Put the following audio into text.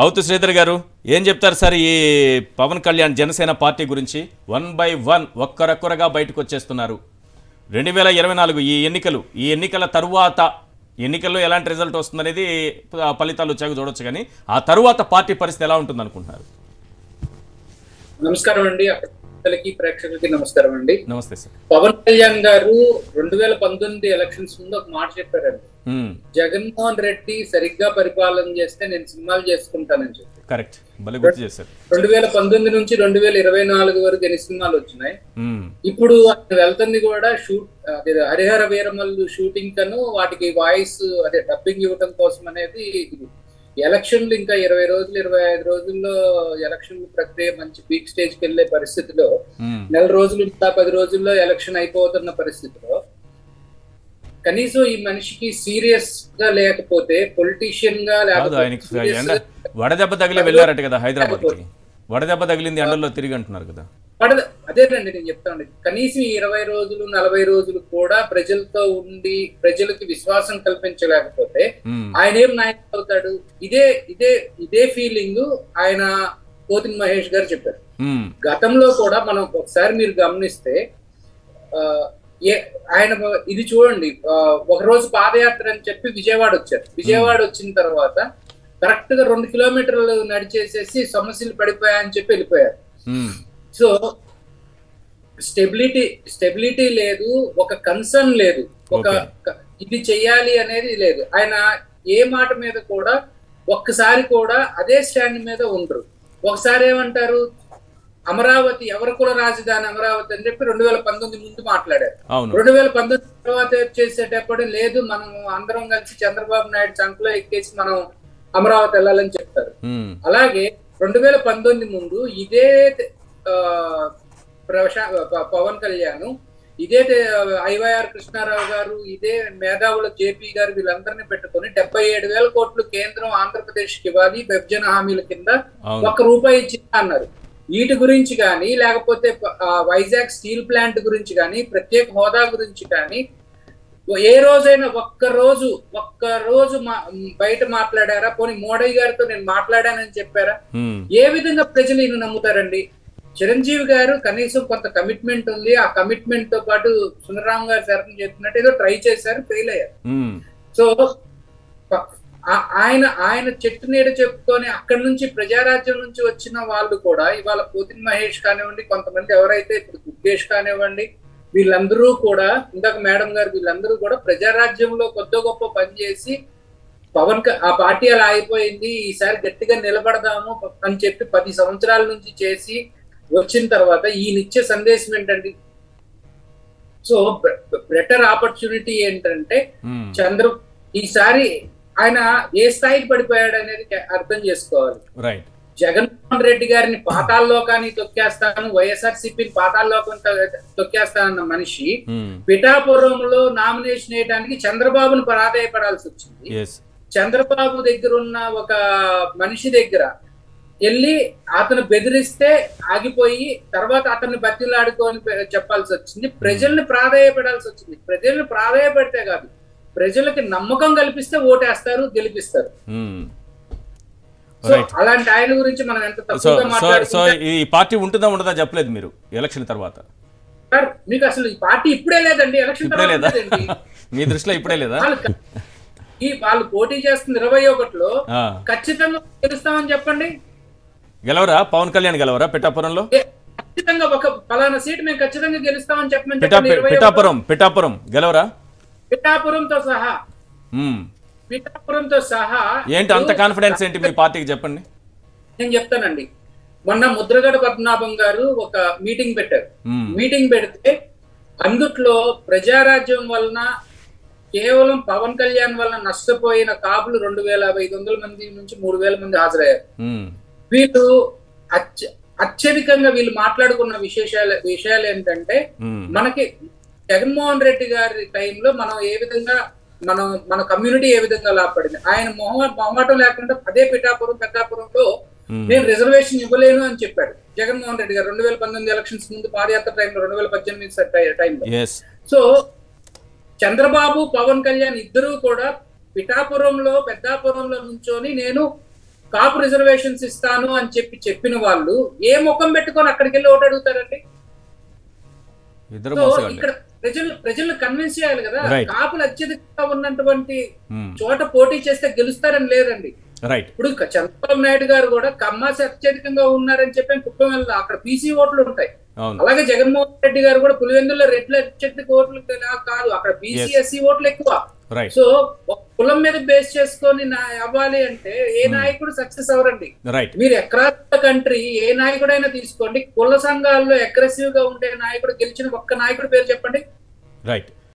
అవుతు శ్రీధర్ గారు ఏం చెప్తారు సార్ ఈ పవన్ కళ్యాణ్ జనసేన పార్టీ గురించి? 1 by 1 ఒక్కరొక్కరుగా బయటకు వచ్చేస్తున్నారు. 2024 ఈ ఎన్నికల తరువాత ఎన్నికల్లో ఎలాంటి రిజల్ట్ వస్తుందనేది ఫలితాలు వచ్చాక చూడొచ్చు, కానీ ఆ తరువాత పార్టీ పరిస్థితి ఎలా ఉంటుంది అనుకుంటున్నారు? నమస్కారం అండి, ప్రేక్షకులకి నమస్కారం అండి. నమస్తే సార్. పవన్ కళ్యాణ్ గారు 2019 ఎలక్షన్స్ ముందు ఒక మాట చెప్పారండి, జగన్మోహన్ రెడ్డి సరిగ్గా పరిపాలన చేస్తే నేను సినిమాలు చేసుకుంటానని చెప్పి. కరెక్ట్, భలే గుర్తు చేశారు. 2019 నుంచి 2024 వరకు ఎన్ని సినిమాలు వచ్చినాయి. ఇప్పుడు ఆయన వెళ్తుంది కూడా అదే హరిహర వీరమల్లు షూటింగ్ కను వాటికి వాయిస్ అదే డబ్బింగ్ ఇవ్వటం కోసం అనేది. ఎలక్షన్లు ఇంకా 20 రోజులు 25 రోజుల్లో ఎలక్షన్ ప్రక్రియ మంచి పీక్ స్టేజ్ కి వెళ్లే పరిస్థితిలో, నెల రోజులు ఇంకా 10 రోజుల్లో ఎలక్షన్ అయిపోతున్న పరిస్థితిలో కనీసం ఈ మనిషికి సీరియస్ గా లేకపోతే పొలిటీషియన్ గా లేకపోతే వడదెబ్బ తగిలి వెళ్ళారట కదా హైదరాబాద్ కి. వడదెబ్బ తగిలింది ఎండల్లో తిరిగి అంటున్నారు కదా. అదేనండి నేను చెప్తాను. కనీసం 20 రోజులు 40 రోజులు కూడా ప్రజలతో ఉండి ప్రజలకి విశ్వాసం కల్పించలేకపోతే ఆయన ఏం నాయకుడు అవుతాడు? ఇదే ఫీలింగ్ ఆయన పోతిన మహేష్ గారు చెప్పారు. గతంలో కూడా మనం ఒకసారి మీరు గమనిస్తే ఆయన ఇది చూడండి, ఒక రోజు పాదయాత్ర అని చెప్పి విజయవాడ వచ్చారు. విజయవాడ వచ్చిన తర్వాత కరెక్ట్ గా 2 కిలోమీటర్లు నడిచేసేసి సమస్యలు పడిపోయాయని చెప్పి వెళ్ళిపోయారు. సో స్టెబిలిటీ లేదు, ఒక కన్సర్న్ లేదు, ఒక ఇది చెయ్యాలి అనేది లేదు. ఆయన ఏ మాట మీద కూడా ఒక్కసారి కూడా అదే స్టాండ్ మీద ఉండరు. ఒకసారి ఏమంటారు, అమరావతి ఎవరి కుల రాజధాని అమరావతి అని చెప్పి 2019 ముందు మాట్లాడారు. 2019 తర్వాత చేసేటప్పుడు లేదు, మనం అందరం కలిసి చంద్రబాబు నాయుడు చంకలో ఎక్కేసి మనం అమరావతి వెళ్ళాలని చెప్తారు. అలాగే 2019 ముందు ఇదే పవన్ కళ్యాణ్, ఇదే ఐవైఆర్ కృష్ణారావు గారు, ఇదే మేధావుల జేపీ గారు వీళ్ళందరినీ పెట్టుకుని 77,000 కోట్లు కేంద్రం ఆంధ్రప్రదేశ్ కి ఇవ్వాలి విభజన హామీల కింద, ₹1 ఇచ్చింది అన్నారు. వీటి గురించి కానీ లేకపోతే వైజాగ్ స్టీల్ ప్లాంట్ గురించి కానీ ప్రత్యేక హోదా గురించి కానీ ఏ రోజైనా ఒక్కరోజు బయట మాట్లాడారా? పోనీ మోడీ గారితో నేను మాట్లాడానని చెప్పారా? ఏ విధంగా ప్రజలు ఈయన నమ్ముతారండి? చిరంజీవి గారు కనీసం కొంత కమిట్మెంట్ ఉంది, ఆ కమిట్మెంట్ తో పాటు సుందరరామ్ గారు శరణ చెప్పినట్టు ఏదో ట్రై చేశారు, ఫెయిల్ అయ్యారు. సో ఆయన చెట్టు నీడ చెప్పుకొని అక్కడి నుంచి ప్రజారాజ్యం నుంచి వచ్చిన వాళ్ళు కూడా ఇవాళ పోతిన మహేష్ కానివ్వండి, కొంతమంది ఎవరైతే ఇప్పుడు దుర్గేష్ కానివ్వండి, వీళ్ళందరూ కూడా ఇందాక మేడం గారు వీళ్ళందరూ కూడా ప్రజారాజ్యంలో కొద్ది గొప్ప పనిచేసి ఆ పార్టీ అలా అయిపోయింది, ఈసారి గట్టిగా నిలబడదాము అని చెప్పి 10 సంవత్సరాల నుంచి చేసి వచ్చిన తర్వాత ఈయనిచ్చే సందేశం ఏంటండి? సో బెటర్ ఆపర్చునిటీ ఏంటంటే ఈసారి ఆయన ఏ స్థాయికి పడిపోయాడు అనేది అర్థం చేసుకోవాలి. జగన్మోహన్ రెడ్డి గారిని పాతాల్లోకాన్ని తొక్కేస్తాను, వైఎస్ఆర్సీపీని పాతాల్లోకం తొక్కేస్తానన్న మనిషి పిఠాపురంలో నామినేషన్ వేయడానికి చంద్రబాబును ప్రాధాయపడాల్సి వచ్చింది. చంద్రబాబు దగ్గర ఉన్న ఒక మనిషి దగ్గర వెళ్ళి అతను బెదిరిస్తే ఆగిపోయి తర్వాత అతన్ని బతిలాడుకొని చెప్పాల్సి వచ్చింది. ప్రజల్ని ప్రాధాయపడాల్సి వచ్చింది. ప్రజల్ని ప్రాధాయపడితే కాదు, ప్రజలకి నమ్మకం కల్పిస్తే ఓటేస్తారు, గెలిపిస్తారు. అలాంటి ఆయన గురించి మనం ఎంత తక్కువగా మాట్లాడుతున్నాం. ఈ పార్టీ ఉంటుందా ఉండదా చెప్పలేదు మీరు ఎలక్షన్ తర్వాత. సార్ మీకు అసలు ఈ పార్టీ ఇప్పుడే లేదండి, ఎలక్షన్ తర్వాత మీ దృష్టిలో ఇప్పుడే లేదా? వాళ్ళు పోటీ చేస్తుంది 21లో ఖచ్చితంగా గెలుస్తామని చెప్పండి. గెలవరా? పవన్ కళ్యాణ్ గెలవరా పిఠాపురంలో? ఖచ్చితంగా ఒక పలానా సీట్ మేము ఖచ్చితంగా గెలుస్తామని చెప్పమని పిఠాపురం గెలవరా? పిఠాపురంతో సహా ఏంటి అంత కాన్ఫిడెన్స్ ఏంటి మీ పార్టీకి చెప్పండి. నేను చెప్తానండి. మొన్న ముద్రగడ పద్మనాభం గారు ఒక మీటింగ్ పెట్టారు. మీటింగ్ పెడితే అందుట్లో ప్రజారాజ్యం వలన కేవలం పవన్ కళ్యాణ్ వలన నష్టపోయిన కాపులు 2,500 మంది నుంచి 3,000 మంది హాజరయ్యారు. వీళ్ళు అత్యధికంగా వీళ్ళు మాట్లాడుకున్న విషయాలు ఏంటంటే, మనకి జగన్మోహన్ రెడ్డి గారి టైంలో మనం ఏ విధంగా మన కమ్యూనిటీ ఏ విధంగా లాభపడింది. ఆయన మొహమాటం లేకుండా అదే పెద్దాపురంలో నేను రిజర్వేషన్ ఇవ్వలేను అని చెప్పాడు జగన్మోహన్ రెడ్డి గారు 2019 ఎలక్షన్స్ ముందు పాదయాత్ర టైంలో 2018 టైంలో. సో చంద్రబాబు పవన్ కళ్యాణ్ ఇద్దరూ కూడా పిఠాపురంలో పెద్దాపురంలో నుంచొని నేను కాపు రిజర్వేషన్స్ ఇస్తాను అని చెప్పిన వాళ్ళు ఏ ముఖం పెట్టుకొని అక్కడికి వెళ్ళి ఓటు అడుగుతారండి? ఇద్దరు సో మోసగాళ్ళే. ఇక్కడ ప్రజలను కన్విన్స్ చేయాలి కదా. Right. కాపులు అత్యధికంగా ఉన్నటువంటి చోట పోటీ చేస్తే గెలుస్తారని లేదండి. రైట్. ఇప్పుడు చంద్రబాబు నాయుడు గారు కూడా కమ్మాసి అత్యధికంగా ఉన్నారని చెప్పి కుప్పం వెళ్ళి అక్కడ బీసీ ఓట్లు ఉంటాయి. అవును. అలాగే జగన్మోహన్ రెడ్డి గారు కూడా పులివెందుల్లో రెడ్ల అత్యధిక ఓట్లు కాదు, అక్కడ బీసీ ఎస్సీ ఓట్లు ఎక్కువ. రైట్. సో ఒక కులం మీద బేస్ చేసుకొని అవ్వాలి అంటే ఏ నాయకుడు సక్సెస్ అవరండి. రైట్. మీరు ఎక్కడ కంట్రీ ఏ నాయకుడైనా తీసుకోండి, కుల సంఘాల్లో అగ్రెసివ్ గా ఉండే నాయకుడు గెలిచిన ఒక్క నాయకుడి పేరు చెప్పండి. రైట్.